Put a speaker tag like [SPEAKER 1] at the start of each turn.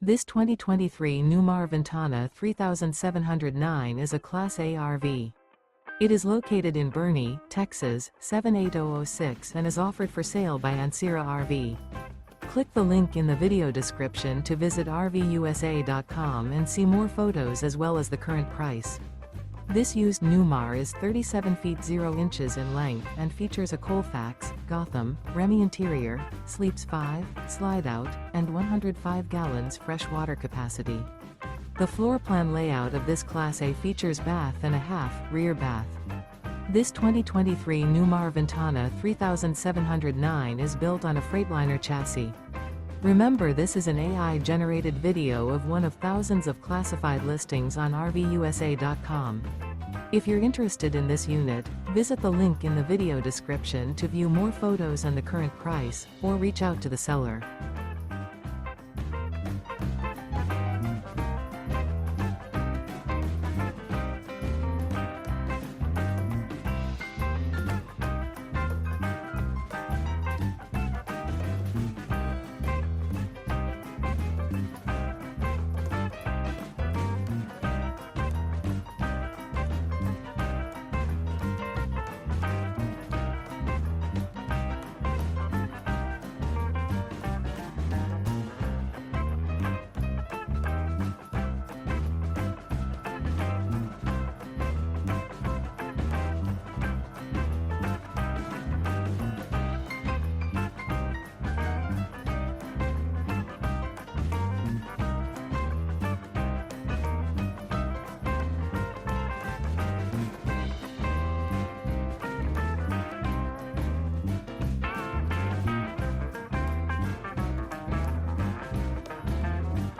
[SPEAKER 1] This 2023 Newmar Ventana 3709 is a Class A RV. It is located in Boerne, Texas, 78006 and is offered for sale by Ancira RV. Click the link in the video description to visit RVUSA.com and see more photos as well as the current price. This used Newmar is 37 feet 0 inches in length and features a Colfax, Gotham, Remmy interior, sleeps 5, Slideout, and 105 gallons fresh water capacity. The floor plan layout of this Class A features bath and a half rear bath. This 2023 Newmar Ventana 3709 is built on a Freightliner chassis. Remember, this is an AI-generated video of one of thousands of classified listings on RVUSA.com. If you're interested in this unit, visit the link in the video description to view more photos and the current price, or reach out to the seller.